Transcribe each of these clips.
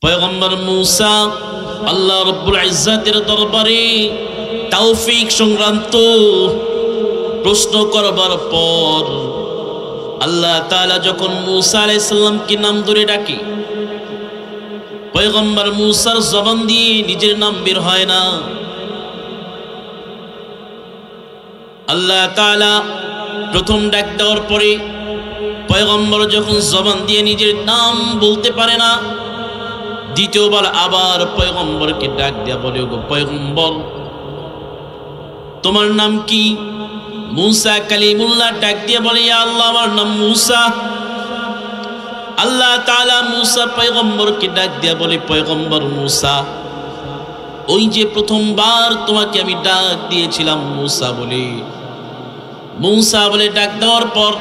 পয়গম্বর মূসা আল্লাহ রাব্বুল ইজ্জাতের দরবারে তৌফিক সংক্রান্ত প্রশ্ন করবার পর আল্লাহ তাআলা যখন মূসা আলাইহিস সালামকে নাম ধরে ডাকে, পয়গম্বর মূসার জবান দিয়ে নিজের নাম বের হয় না। আল্লাহ তাআলা প্রথম ডাক দেওয়ার পরে পয়গম্বর যখন জবান দিয়ে নিজের নাম বলতে পারে না, দ্বিতীয়বার আবার পয়গম্বরকে ডাক দেয়া বলে, ওগো পয়গম্বর তোমার নাম কি? মূসা কালিমুল্লাহ ডাক দিয়ে বলে, ইয়া আল্লাহ আমার নাম মূসা। আল্লাহ তাআলা মূসা পয়গম্বরকে ডাক দিয়ে বলে, পয়গম্বর মূসা ওই যে প্রথমবার তোমাকে আমি ডাক দিয়েছিলাম মূসা বলে ডাক দেওয়ার পর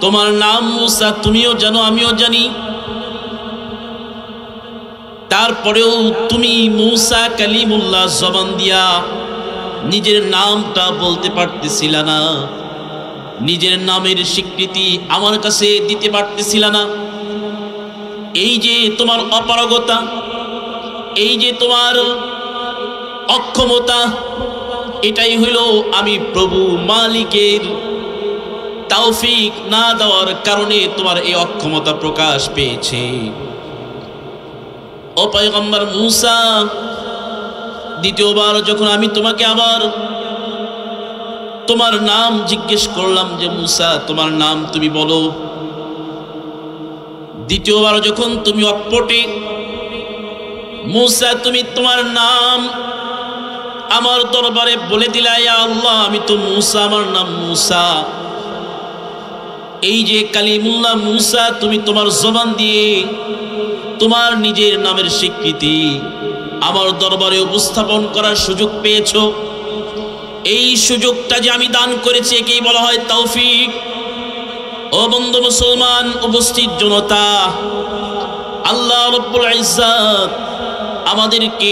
তোমার নাম মূসা, তুমিও জানো আমিও জানি, তারপরেও তুমি মূসা কালিমুল্লাহ জবান দিয়া নিজের নামটা বলতে পারতেছিলা না, নিজের নামের স্বীকৃতি আমার কাছে দিতে পারতেছিলা না। এই যে তোমার অপারগতা, এই যে তোমার অক্ষমতা, এটাই হইল আমি প্রভু মালিকের তৌফিক না দেওয়ার কারণে তোমার এই অক্ষমতা প্রকাশ পেয়েছে। ও পয়গম্বর মূসা, দ্বিতীয়বার যখন আমি তোমাকে আবার তোমার নাম জিজ্ঞেস করলাম যে মূসা তোমার নাম তুমি বলো, দ্বিতীয়বার যখন তুমি অকপটে মূসা তুমি তোমার নাম আমার দরবারে বলে দিলা, ইয়া আল্লাহ আমি তো মূসা, আমার নাম মূসা, এই যে কালিমুল্লাহ মূসা তুমি তোমার জবান দিয়ে তোমার নিজের নামের স্বীকৃতি আমার দরবারে উপস্থাপন করার সুযোগ পেয়েছো, এই সুযোগটা যে আমি দান করেছি একেই বলা হয় তৌফিক। ও বন্ধু মুসলমান, উপস্থিত জনতা, আল্লাহ রাব্বুল ইজ্জাত আমাদেরকে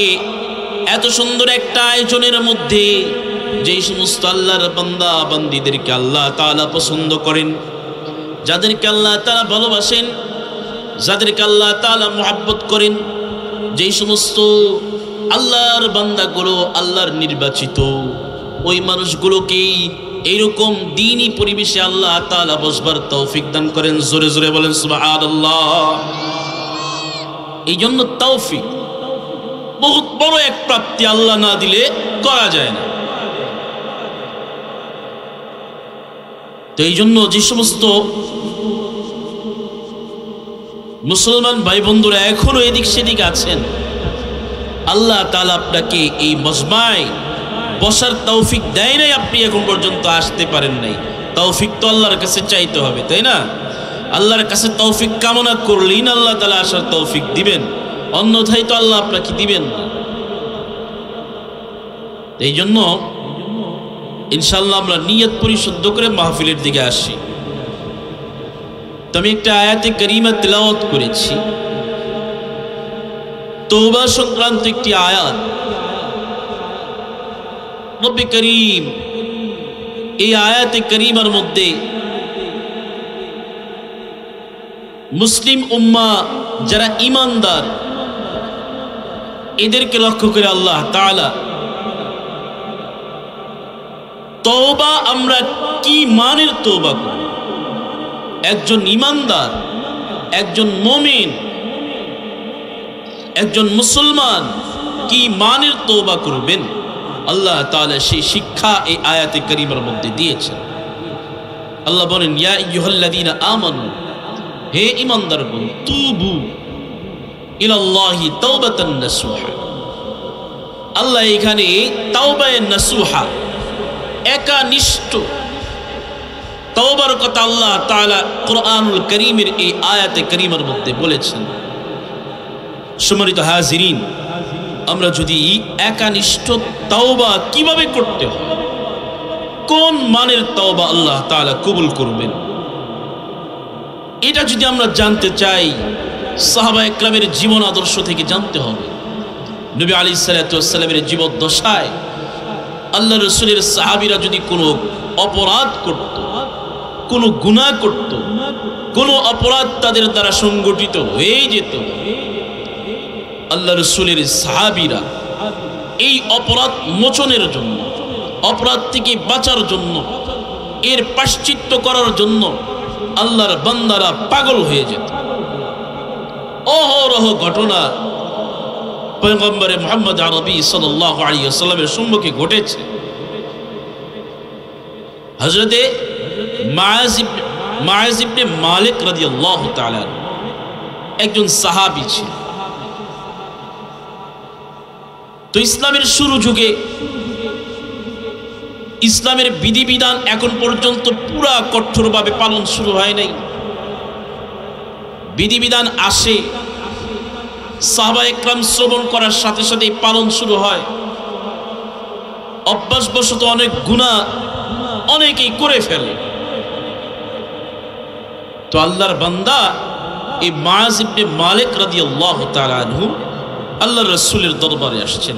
এত সুন্দর একটা আয়োজনের মধ্যে যেই সমস্ত আল্লাহর বান্দা বান্দীদেরকে আল্লাহ তাআলা পছন্দ করেন, যাদেরকে আল্লাহ তাআলা ভালোবাসেন, যাদেরকে আল্লাহ তাআলা মুহাব্বত করেন, যেই সমস্ত আল্লাহর বান্দাগুলো আল্লাহর নির্বাচিত, ওই মানুষগুলোকেই এইরকম দ্বীনি পরিবেশে আল্লাহ তাআলা বসবার তৌফিক দান করেন। জোরে জোরে বলেন সুবহানাল্লাহ। এই জন্য তৌফিক বহুত বড় এক প্রাপ্তি, আল্লাহ না দিলে করা যায় না। তো এই জন্য যে সমস্ত মুসলমান ভাই বন্ধুরা এখনো এদিক সেদিক আছেন, আল্লাহ তাআলা আপনাকে এই মজমায় বসার তৌফিক দেয় নাই, আপনি এখন পর্যন্ত আসতে পারেন নাই। তৌফিক তো আল্লাহর কাছে চাইতে হবে, তাই না? আল্লাহর কাছে তৌফিক কামনা করলেই না আল্লাহ তাআলা আসার তৌফিক দিবেন, অন্যথায় তো আল্লাহ আপনাকে দিবেন না। এই জন্য ইনশাআল্লাহ আমরা নিয়ত পরিশুদ্ধ করে মাহফিলের দিকে আসি। তো আমি একটা আয়াতে কারিমা তেলাওয়াত করেছি, তওবা সংক্রান্ত একটি আয়াত। রব্বে করিম এই আয়াতে কারিমার মধ্যে মুসলিম উম্মাহ যারা ঈমানদার এদেরকে লক্ষ্য করে আল্লাহ তাআলা তওবা আমরা কি মানের তওবা করব, একজন ঈমানদার, একজন মুমিন, একজন মুসলমান কি মানের তওবা করবেন, আল্লাহ তাআলা সেই শিক্ষা এই আয়াতে কারিমার মধ্যে দিয়েছেন। আল্লাহ বলেন, ইয়া আইয়ুহাল্লাযীনা আমানু, হে ঈমানদারগণ, তুবু ইলাল্লাহি তাওবাতান নাসুহা। আল্লাহ এখানে তাওবায়ে নাসুহা একানিষ্ঠ তওবার কথা আল্লাহ তাআলা কুরআনুল কারীমের এই আয়াতে কারিমার মধ্যে বলেছেন। সম্মানিত হাজিরিন, আমরা যদি একানিষ্ঠ তওবা কিভাবে করতে হয়, কোন মানের তওবা আল্লাহ তাআলা কবুল করবেন, এটা যদি আমরা জানতে চাই, সাহাবায়ে কেরামের জীবন আদর্শ থেকে জানতে হবে। নবী আলাইহিস সালাতু ওয়াস সালামের জীবদ্দশায় আল্লাহ রাসূলের সাহাবীরা যদি কোনো অপরাধ করত, কোনো গুনাহ করত, কোনো অপরাধ তাদের দ্বারা সংগঠিত হয়ে যেত, আল্লাহ রসুলের সাহাবীরা এই অপরাধ মোচনের জন্য, অপরাধ থেকে বাঁচার জন্য, এর প্রায়শ্চিত্ত করার জন্য আল্লাহর বান্দারা পাগল হয়ে যেত। অহরহ ঘটনা পয়গম্বরে মুহাম্মদ আরবি সাল্লাল্লাহু আলাইহি ওয়াসাল্লামের সম্মুখে ঘটেছে। হযরতে মাআজ ইবনে মালিক রাদিয়াল্লাহু তাআলা একজন সাহাবী ছিলেন। তো ইসলামের শুরু যুগে ইসলামের বিধিবিধান এখন পর্যন্ত পুরা কঠোরভাবে পালন শুরু হয় নাই। বিধিবিধান আসে, সাহাবায়ে কেরাম শ্রবণ করার সাথে সাথে পালন শুরু হয়। অভ্যাসবশত অনেক গুনাহ অনেকেই করে ফেলে। তো আল্লাহর বান্দা এই মাআজ ইবনে মালিক রাদিয়াল্লাহু তাআলা আনহু আল্লাহর রাসূলের দরবারে আসছেন।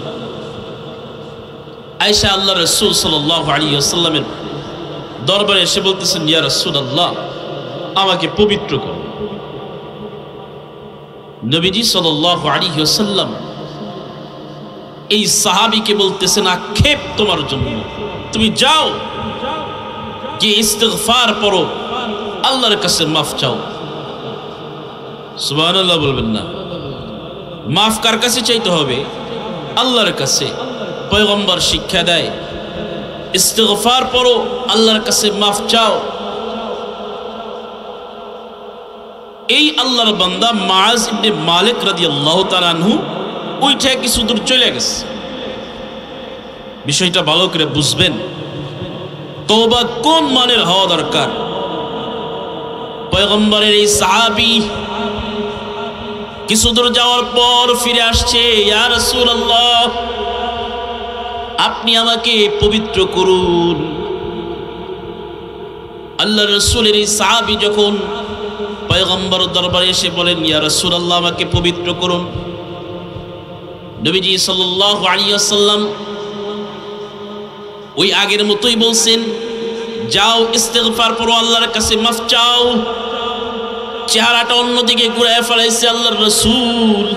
আয়েশা আল্লাহর রাসূল সাল্লাল্লাহু আলাইহি ওয়াসাল্লামের দরবারে এসে বলতেছেন, ইয়া রাসূলুল্লাহ, আমাকে পবিত্র করুন। নবীজি সাল্লাল্লাহু আলাইহি ওয়াসাল্লাম এই সাহাবীকে বলতেছেন, আক্ষেপ তোমার জন্য, তুমি যাও গিয়ে ইস্তিগফার পড়ো, আল্লাহর কাছে মাফ চাও। সুবহানাল্লাহ বলবেন না? মাফ কার কাছে চাইতে হবে? আল্লাহর কাছে। পয়গম্বর শিক্ষা দেয়, ইস্তিগফার পড়ো, আল্লাহর কাছে মাফ চাও। এই আল্লাহর বান্দা মাআজ ইবনে মালিক রাদিয়াল্লাহু তাআলা আনহু উঠে কিছু দূর চলে গেছে। বিষয়টা ভালো করে বুঝবেন, তওবা কোন মানের হওয়া দরকার। পয়গম্বরের এই সাহাবী কিছু দূর যাওয়ার পর ফিরে আসছে, ইয়া রাসূলুল্লাহ, আপনি আমাকে পবিত্র করুন। আল্লাহর রাসূলের এই সাহাবী যখন পয়গম্বর দরবারে এসে বলেন, ইয়া রাসূলুল্লাহ, আমাকে পবিত্র করুন, নবীজি সাল্লাল্লাহু আলাইহি ওয়াসাল্লাম ওই আগের মতোই বলছেন, যাও ইস্তিগফার পড়ো, আল্লাহর কাছে মাফ চাও। চেহারাটা অন্যদিকে ঘুরায় ফেলাইছে আল্লাহর রাসূল।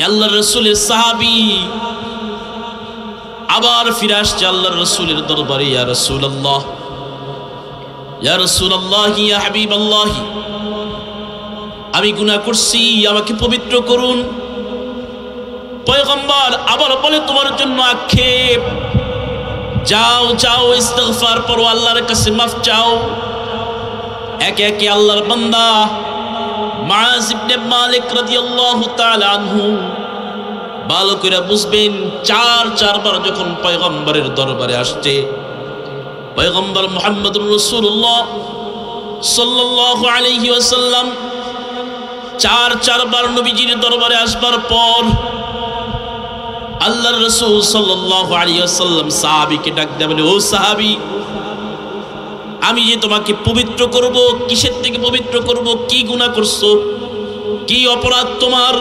আল্লাহর রাসূলের সাহাবী আবার ফিরে আসছে আল্লাহর রাসূলের দরবারে, ইয়া রাসূলুল্লাহ, ইয়া রাসূলুল্লাহ, ইয়া হাবিবাল্লাহ, আমি গুনাহ করছি, আমাকে পবিত্র করুন। পয়গম্বর আবার বলে, তোমার জন্য আক্ষেপ, যাও যাও ইস্তিগফার পড়ো, আল্লাহর কাছে মাফ চাও। একে একে আল্লাহর বান্দা মাআজ ইবনে মালিক রাদিয়াল্লাহু তাআলা আনহু, ভালো করে বুঝবেন, চারবার যখন পয়গম্বরের দরবারে আসছে, পয়গম্বর মুহাম্মদুর রাসূলুল্লাহ সাল্লাল্লাহু আলাইহি ওয়াসাল্লাম চারবার নবীজির দরবারে আসবার পর আল্লাহর রাসূল সাল্লাল্লাহু আলাইহি ওয়াসাল্লাম সাহাবীকে ডাক দিয়ে বলে, ও সাহাবী, আমি যে তোমাকে পবিত্র করব, কিসের থেকে পবিত্র করব? কি গুনাহ করছো, কি অপরাধ তোমার,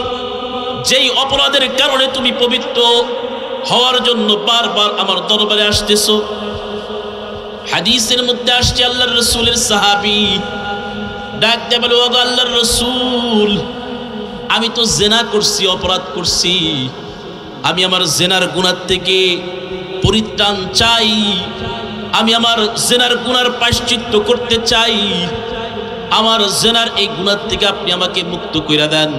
যেই অপরাধের কারণে তুমি পবিত্র হওয়ার জন্য বারবার আমার দরবারে আসতেছো? হাদিসের মধ্যে আসছে আল্লাহর রাসূলের সাহাবী ডাক দিয়ে বলে, ও আল্লাহর রাসূল, আমি তো জিনা করছি, অপরাধ করছি, আমি আমার জিনার গুনাহ থেকে পরিত্রাণ চাই, আমি আমার জিনার গুনার প্রায়শ্চিত্ত করতে চাই, আমার জিনার এই গুনাহ থেকে আপনি আমাকে মুক্ত করে দেন।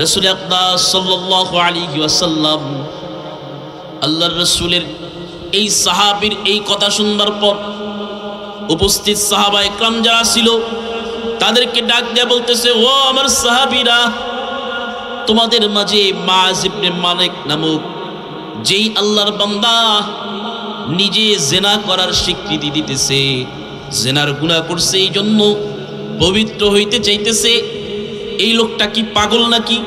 রাসূল আকরাম সাল্লাল্লাহু আলাইহি ওয়াসাল্লাম আল্লাহর রাসূলের এই সাহাবীর এই কথা শুনবার পর উপস্থিত সাহাবায়ে কেরাম যারা ছিল তাদেরকে ডাক দিয়ে বলতেছে, ও আমার সাহাবীরা, তোমাদের মাঝে মাআজ ইবনে মালিক নামক যেই আল্লাহর বান্দা নিজে জিনা করার স্বীকৃতি দিতেছে, জিনার গুনাহ করছে, এই জন্য পবিত্র হইতে চাইতেছে, এই লোকটা কি পাগল নাকি?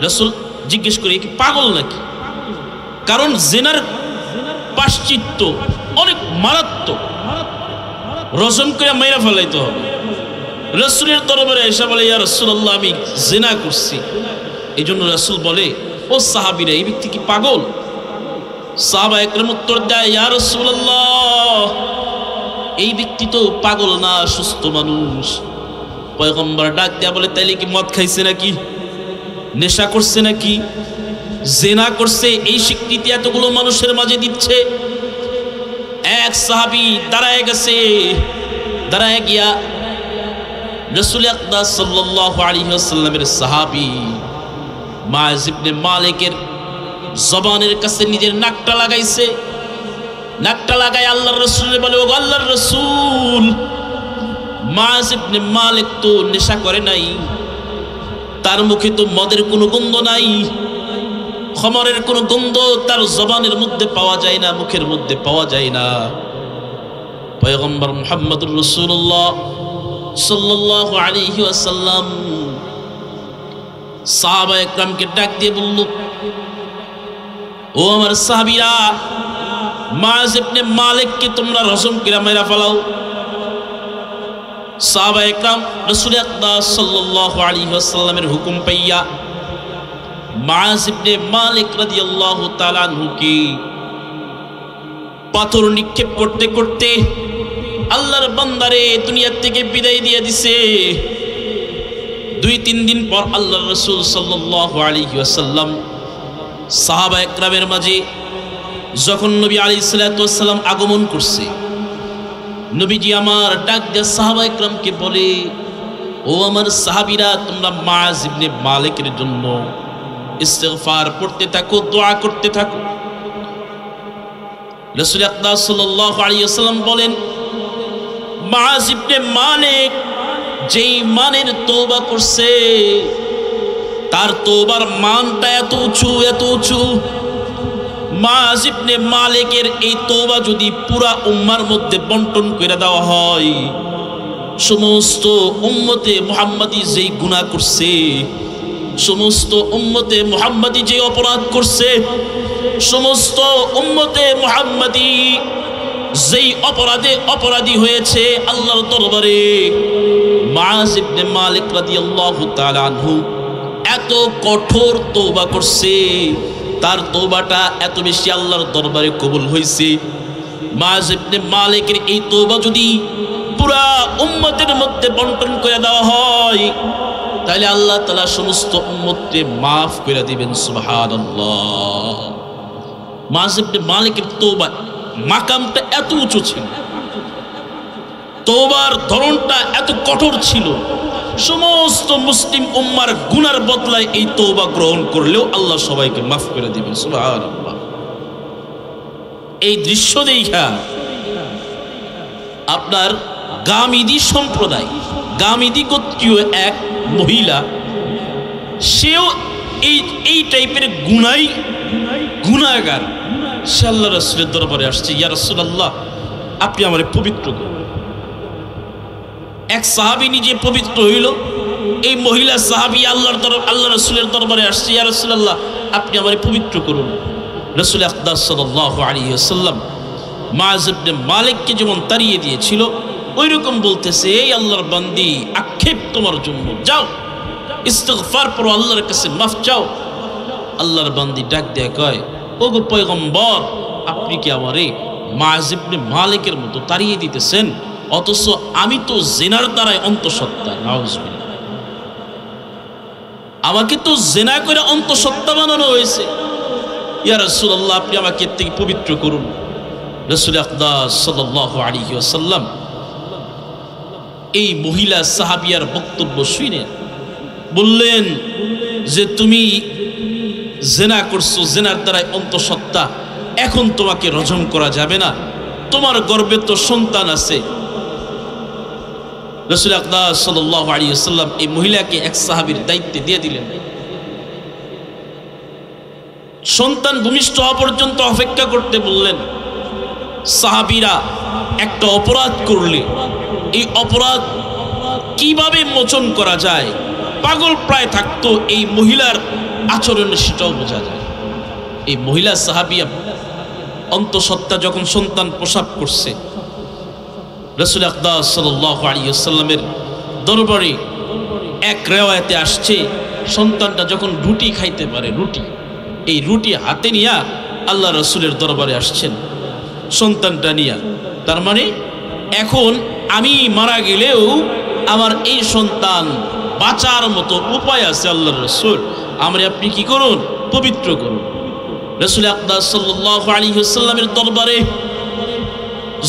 রাসূল জিজ্ঞেস করে, কি পাগল নাকি? কারণ জিনার প্রায়শ্চিত্ত অনেক মারাত্মক, রজম করে মাইরা ফেলাইতে হবে। রাসূলের দরবারে এসে বলে, ইয়া রাসূলুল্লাহ, আমি জিনা করছি। এই জন্য রাসূল বলে, ও সাহাবীরা, এই ব্যক্তি কি পাগল? সাহাবায়ে কেরাম উত্তর দেয়, ইয়া রাসূলুল্লাহ, এই ব্যক্তি তো পাগল না, সুস্থ মানুষ। পয়গম্বর ডাক দেয়া বলে, তাইলে কি মদ খাইছে নাকি? নেশা করছে নাকি, জেনা করছে, এই স্বীকৃতি এতগুলো মানুষের মাঝে দিচ্ছে। এক সাহাবী দাঁড়ায় গেছে, দাঁড়ায় গিয়া রাসূল আকরাম সাল্লাল্লাহু আলাইহি ওয়াসাল্লামের সাহাবী মায়েজ ইবনে মালিকের জবানের কাছে নিজের নাকটা লাগাইছে। নাকটা লাগায় আল্লাহর রাসূলের বলে, ও আল্লাহর রাসূল, মায়েজ ইবনে মালিক তো নেশা করে নাই, তার মুখে তো মদের কোনো গন্ধ নাই, খমরের কোনো গন্ধ তার জবানের মধ্যে পাওয়া যায় না, মুখের মধ্যে পাওয়া যায় না। পয়গম্বর মুহাম্মদুর রাসূলুল্লাহ সাল্লাল্লাহু আলাইহি ওয়াসাল্লাম সাহাবা একরামকে ডাক দিয়ে বলল, ও আমার সাহাবীরা, মায়েজ ইবনে মালিককে তোমরা রজম করে মেরে ফেলাও। সাহাবা একরাম রাসূল আকরাম সাল্লাল্লাহু আলাইহি ওয়াসাল্লামের হুকুম পাইয়া মায়েজ ইবনে মালিক রাদিয়াল্লাহু তাআলা আনহুকে পাথর নিক্ষেপ করতে করতে আল্লাহর বান্দারে দুনিয়া থেকে বিদায় দিয়ে দিছে। 2-3 দিন পর আল্লাহর রাসূল সাল্লাল্লাহু আলাইহি ওয়াসাল্লাম সাহাবা একরামের মাঝে যখন নবী আলাইহিস সালাতু ওয়াস সালাম আগমন করছে, নবীজি আমার ডাক দিয়ে সাহাবা একরামকে বলে, ও আমার সাহাবীরা, তোমরা মায়েজ ইবনে মালিকের জন্য ইস্তিগফার পড়তে থাকো, দোয়া করতে থাকো। রাসূল আকরাম সাল্লাল্লাহু আলাইহি ওয়াসাল্লাম বলেন, মায়েজ ইবনে মালিক যেই মানের তওবা করছে, তার তওবার মানটা এত উঁচু, এত উঁচু। মায়েজ ইবনে মালিকের এই তওবা যদি পুরা উম্মার মধ্যে বন্টন করে দেওয়া হয়, সমস্ত উম্মতে মুহাম্মাদি যেই গুনাহ করছে, সমস্ত উম্মতে মুহাম্মাদি যে অপরাধ করছে, সমস্ত উম্মতে মুহাম্মাদি যেই অপরাধে অপরাধী হয়েছে আল্লাহর দরবারে, মায়েজ ইবনে মালিক রাদিয়াল্লাহু তাআলা আনহু এত কঠোর তওবা করছে, তার তওবাটা এত বেশি আল্লাহর দরবারে কবুল হয়েছে। মায়েজ ইবনে মালিকের এই তওবা যদি পুরা উম্মতের মধ্যে বন্টন করে দেওয়া হয়, তাহলে আল্লাহ তাআলা সমস্ত উম্মতকে মাফ করে দিবেন। সুবহানাল্লাহ। মায়েজ ইবনে মালিকের তওবা মাকামটা এত উঁচু ছিল, তওবার ধরনটা এত কঠোর ছিল, সমস্ত মুসলিম উম্মার গুনার বদলায় এই তওবা গ্রহণ করলেও আল্লাহ সবাইকে মাফ করে দিবেন। সুবহানাল্লাহ। এই দৃশ্য দেখা আপনার গামিদি সম্প্রদায়, গামিদি গোত্রীয় এক মহিলা, সেও এই টাইপের গুনাহগার, সে আল্লাহ রাসূলের দরবারে আসছে, ইয়া রাসূলুল্লাহ, আপনি আমারে পবিত্র করুন। এক সাহাবী নিজে পবিত্র হইল, এই মহিলা সাহাবী আল্লাহ রাসূলের দরবারে আসছে, ইয়া রাসূলুল্লাহ, আপনি আমারে পবিত্র করুন। রাসূল আকরাম সাল্লাল্লাহু আলাইহি ওয়াসাল্লাম মায়েজ ইবনে মালিককে যেমন তাড়িয়ে দিয়েছিল, ওই রকম বলতেছে, এই আল্লাহর বান্দি, আক্ষেপ তোমার জন্য, যাও ইস্তিগফার পড়ো, আল্লাহর কাছে মাফ চাও। আল্লাহর বান্দি ডাক দেয়া কয়, ও গো পয়গম্বর, আপনি কি আমারে মায়েজ ইবনে মালিকের মতো তাড়িয়ে দিতেছেন, অথচ আমি তো জিনার দ্বারাই অন্তঃসত্ত্বা। নাউজুবিল্লাহ। আমাকে তো জিনা করে অন্তঃসত্ত্বা বানানো হয়েছে। ইয়া রাসূলুল্লাহ, আপনি আমাকে এর থেকে পবিত্র করুন। রাসূল আকরাম সাল্লাল্লাহু আলাইহি ওয়াসাল্লাম এই মহিলা সাহাবিয়ার বক্তব্য শুনে বললেন যে, তুমি জিনা করছো, জিনার দ্বারাই অন্তঃসত্ত্বা, এখন তোমাকে রজম করা যাবে না, তোমার গর্ভে তো সন্তান আছে। রাসূল আকরাম সাল্লাল্লাহু আলাইহি ওয়াসাল্লাম এই মহিলাকে এক সাহাবীর দায়িত্বে দিয়ে দিলেন। সন্তান ভূমিষ্ঠ হওয়া পর্যন্ত অপেক্ষা করতে বললেন। সাহাবীরা একটা অপরাধ করলে এই অপরাধ কিভাবে মোচন করা যায়, পাগল প্রায় থাকতো, এই মহিলার আচরণে সেটাও বোঝা যায়। এই মহিলা সাহাবিয়া অন্তঃসত্ত্বা যখন সন্তান প্রসব করছে, রাসূল আকরাম সাল্লাল্লাহু আলাইহি ওয়াসাল্লামের দরবারে এক রিওয়ায়াতে আসছে, সন্তানটা যখন রুটি খাইতে পারে, এই রুটি হাতে নিয়ে আল্লাহ রাসূলের দরবারে আসছেন সন্তানটা নিয়ে। তার মানে এখন আমি মারা গেলেও আমার এই সন্তান বাঁচার মতো উপায় আছে আল্লাহর রাসূল, আমরা আপনি কি করুন, পবিত্র করুন। রাসূল আকরাম সাল্লাল্লাহু আলাইহি ওয়াসাল্লামের দরবারে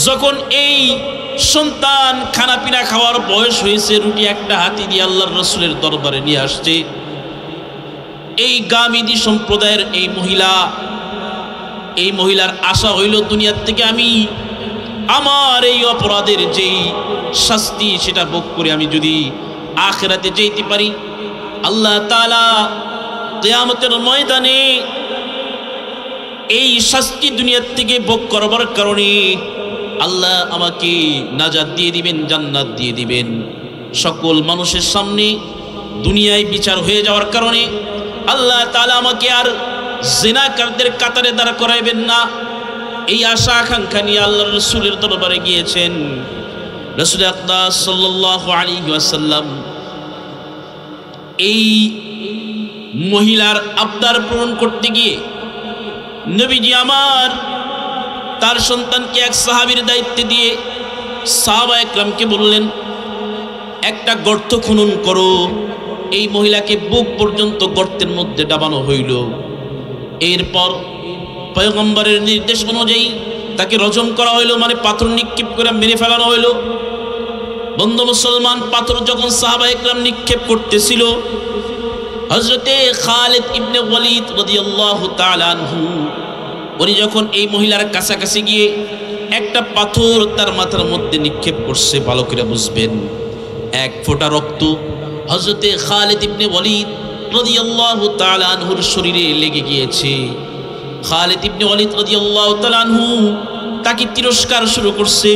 যখন এই সন্তান খানাপিনা খাওয়ার বয়স হয়েছে, রুটি একটা হাতি দিয়ে আল্লাহর রাসূলের দরবারে নিয়ে আসছে। এই গামিদি সম্প্রদায়ের এই মহিলার আশা হইল দুনিয়ার থেকে আমি আমার এই অপরাধের যেই শাস্তি সেটা ভোগ করে আমি যদি আখিরাতে যেতে পারি, আল্লাহ তাআলা কিয়ামতের ময়দানে এই শাস্তি দুনিয়ার থেকে ভোগ করবার কারণে আল্লাহ আমাকে নাজাত দিয়ে দিবেন, জান্নাত দিয়ে দিবেন। সকল মানুষের সামনে দুনিয়ায় বিচার হয়ে যাওয়ার কারণে আল্লাহ তাআলা আমাকে আর জিনাকারদের কাতারে দাঁড় করাইবেন না। এই আশা আকাঙ্ক্ষা নিয়ে আল্লাহর রাসূলের দরবারে গিয়েছেন। রাসূল আকরাম সাল্লাল্লাহু আলাইহি ওয়াসাল্লাম এই মহিলার আবদার পূরণ করতে গিয়ে নবীজি আমার তার সন্তানকে এক সাহাবীর দায়িত্বে দিয়ে সাহাবা একরামকে বললেন, একটা গর্ত খনন করো। এই মহিলাকে বুক পর্যন্ত গর্তের মধ্যে ডাবানো হইল। এরপর পয়গম্বরের নির্দেশ অনুযায়ী তাকে রজম করা হইল, মানে পাথর নিক্ষেপ করে মেরে ফেলানো হইল। বন্ধু মুসলমান, পাথর যখন সাহাবা একরাম নিক্ষেপ করতেছিল, হযরতে খালিদ ইবনে ওয়ালিদ রাদিয়াল্লাহু তাআলা আনহু উনি যখন এই মহিলার কাছাকাছি গিয়ে একটা পাথর তার মাথার মধ্যে নিক্ষেপ করছে, ভালো করে বুঝবেন, এক ফোঁটা রক্ত হযরতে খালিদ ইবনে ওয়ালিদ রাদিয়াল্লাহু তাআলা আনহুর শরীরে লেগে গিয়েছে। খালিদ ইবনে ওয়ালিদ রাদিয়াল্লাহু তাআলা আনহু তাকে তিরস্কার শুরু করছে।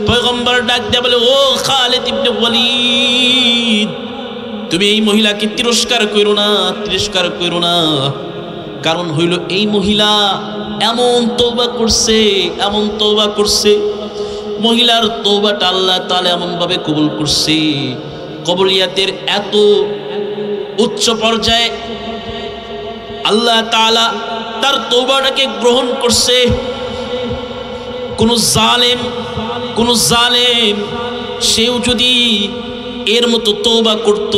পয়গম্বর ডাক দিয়ে বলে, ও খালিদ ইবনে ওয়ালিদ, তুমি এই মহিলাকে তিরস্কার করো না, কারণ হইল এই মহিলা এমন তওবা করছে, মহিলার তওবাটা আল্লাহ তাআলা এমন ভাবে কবুল করছে, কবুলিয়াতের এত উচ্চ পর্যায়ে আল্লাহ তাআলা তার তওবাটাকে গ্রহণ করছে। কোন জালেম সেও যদি এর মতো তওবা করত,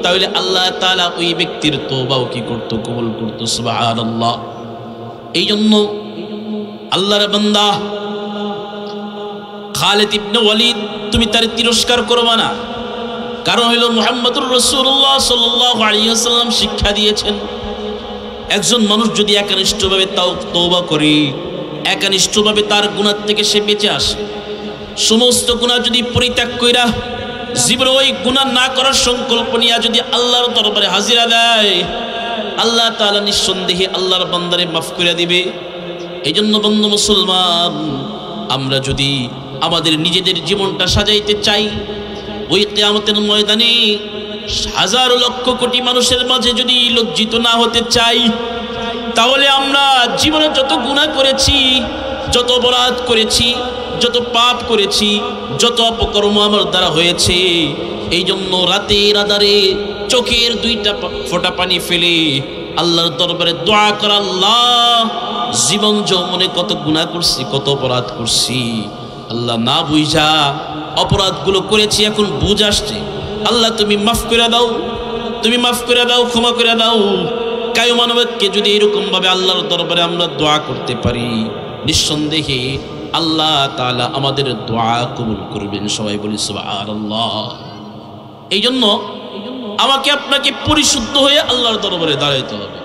তাহলে আল্লাহ তাআলা ওই ব্যক্তির তওবাও কি করত, কবুল করত। সুবহানাল্লাহ। এই জন্য আল্লাহর বান্দা খালিদ ইবনে ওয়ালিদ, তুমি তার তিরস্কার করবা না, কারণ হইল মুহাম্মদুর রাসূলুল্লাহ সাল্লাল্লাহু আলাইহি ওয়াসাল্লাম শিক্ষা দিয়েছেন, একজন মানুষ যদি একনিষ্ঠভাবে তওবা করে, একনিষ্ঠভাবে তার গুনাহ থেকে সে বেঁচে আসে, সমস্ত গুনাহ যদি পরিত্যাগ কইরা জীবনে ওই গুনাহ না করার সংকল্প নিয়ে যদি আল্লাহর দরবারে হাজিরা দেয়, আল্লাহ তাআলা নিঃসন্দেহে আল্লাহর বান্দারে মাফ করে দিবে। এই জন্য বন্ধু মুসলমান, আমরা যদি আমাদের নিজেদের জীবনটা সাজাইতে চাই, ওই কিয়ামতের ময়দানে হাজার লক্ষ কোটি মানুষের মাঝে যদি লজ্জিত না হতে চাই, তাহলে আমরা জীবনে যত গুনাহ করেছি, যত অপরাধ করেছি, যত পাপ করেছি, যত অপকর্ম আমার দ্বারা হয়েছে, এই জন্য রাতের আধারে চোখের দুইটা ফোঁটা পানি ফেলে আল্লাহর দরবারে দোয়া করা, আল্লাহ জীবন যৌবনে কত গুনাহ করছি, কত অপরাধ করছি, আল্লাহ না বুঝা অপরাধগুলো করেছি, এখন বুঝ আসছে, আল্লাহ তুমি মাফ করে দাও, ক্ষমা করে দাও। কায়ো মানবকে যদি এরকম ভাবে আল্লাহর দরবারে আমরা দোয়া করতে পারি, নিঃসন্দেহে আল্লাহ তাআলা আমাদের দোয়া কবুল করবেন। সবাই বলি সুবহানাল্লাহ। এই জন্য আমাকে আপনাকে পরিশুদ্ধ হয়ে আল্লাহর দরবারে দাঁড়াইতে হবে।